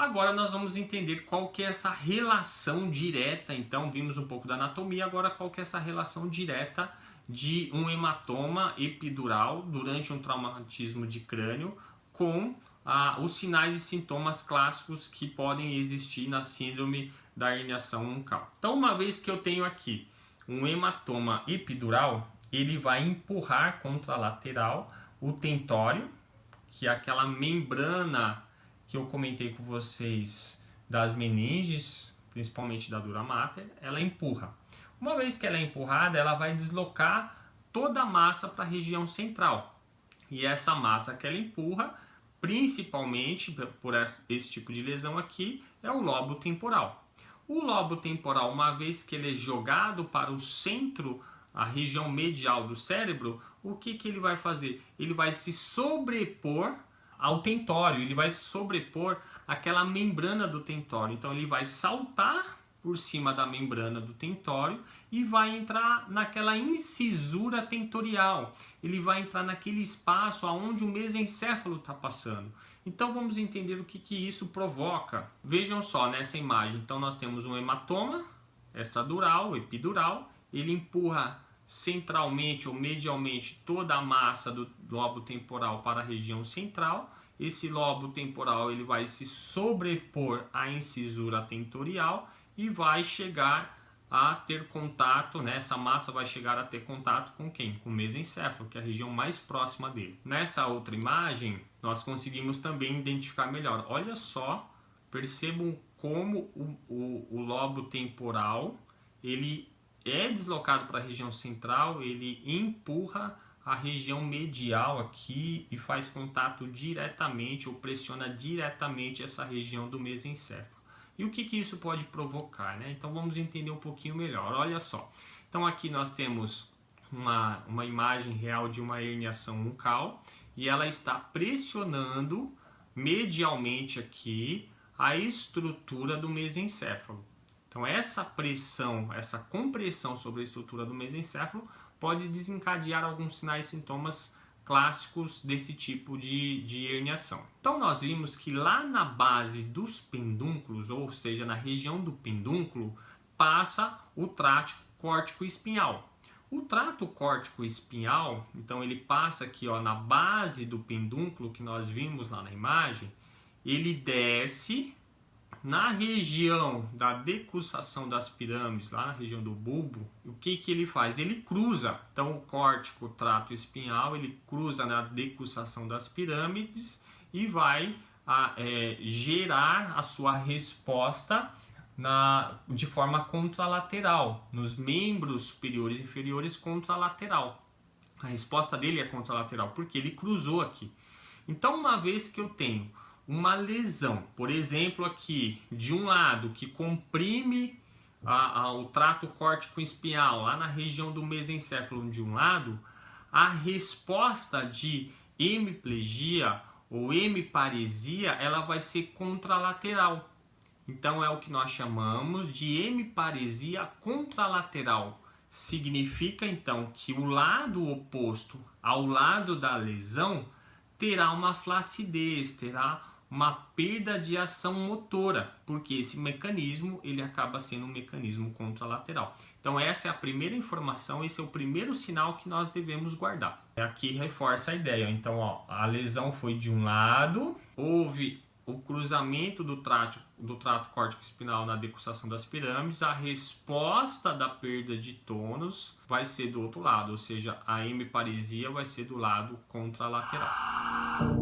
Agora nós vamos entender qual que é essa relação direta. Então vimos um pouco da anatomia, agora qual que é essa relação direta de um hematoma epidural durante um traumatismo de crânio com os sinais e sintomas clássicos que podem existir na síndrome da herniação uncal. Então, uma vez que eu tenho aqui um hematoma epidural, ele vai empurrar contra a lateral o tentório, que é aquela membrana que eu comentei com vocês das meninges, principalmente da dura mater, ela empurra. Uma vez que ela é empurrada, ela vai deslocar toda a massa para a região central. E essa massa que ela empurra, principalmente por esse tipo de lesão aqui, é o lobo temporal. O lobo temporal, uma vez que ele é jogado para o centro, a região medial do cérebro, o que ele vai fazer? Ele vai se sobrepor ao tentório, ele vai se sobrepor àquela membrana do tentório. Então ele vai saltar por cima da membrana do tentório e vai entrar naquela incisura tentorial. Ele vai entrar naquele espaço onde o mesencéfalo está passando. Então vamos entender o que isso provoca. Vejam só nessa imagem. Então nós temos um hematoma extradural, epidural. Ele empurra centralmente ou medialmente toda a massa do lobo temporal para a região central. Esse lobo temporal ele vai se sobrepor à incisura tentorial e vai chegar a ter contato, né? Essa massa vai chegar a ter contato com quem? Com o mesencéfalo, que é a região mais próxima dele. Nessa outra imagem, nós conseguimos também identificar melhor. Olha só, percebam como o lobo temporal, ele é deslocado para a região central, ele empurra a região medial aqui e faz contato diretamente ou pressiona diretamente essa região do mesencéfalo. E o que isso pode provocar, né? Então vamos entender um pouquinho melhor. Olha só. Então aqui nós temos uma imagem real de uma herniação uncal e ela está pressionando medialmente aqui a estrutura do mesencéfalo. Então essa pressão, essa compressão sobre a estrutura do mesencéfalo pode desencadear alguns sinais e sintomas clássicos desse tipo de herniação. Então nós vimos que lá na base dos pedúnculos, ou seja, na região do pedúnculo, passa o trato córtico-espinhal. O trato córtico-espinhal, então ele passa aqui na base do pedúnculo que nós vimos lá na imagem, ele desce na região da decussação das pirâmides, lá na região do bulbo. O que ele faz? Ele cruza. Então o córtico, o trato espinhal, ele cruza na decussação das pirâmides e vai gerar a sua resposta de forma contralateral, nos membros superiores e inferiores contralateral. A resposta dele é contralateral, porque ele cruzou aqui. Então uma vez que eu tenho uma lesão, por exemplo aqui, de um lado que comprime o trato córtico-espinhal, lá na região do mesencéfalo de um lado, a resposta de hemiplegia ou hemiparesia, ela vai ser contralateral. Então é o que nós chamamos de hemiparesia contralateral. Significa então que o lado oposto ao lado da lesão terá uma flacidez, terá uma perda de ação motora, porque esse mecanismo ele acaba sendo um mecanismo contralateral. Então essa é a primeira informação, esse é o primeiro sinal que nós devemos guardar. Aqui reforça a ideia. Então a lesão foi de um lado, houve o cruzamento do trato córtico-espinal na decussação das pirâmides, a resposta da perda de tônus vai ser do outro lado, ou seja, a hemiparesia vai ser do lado contralateral.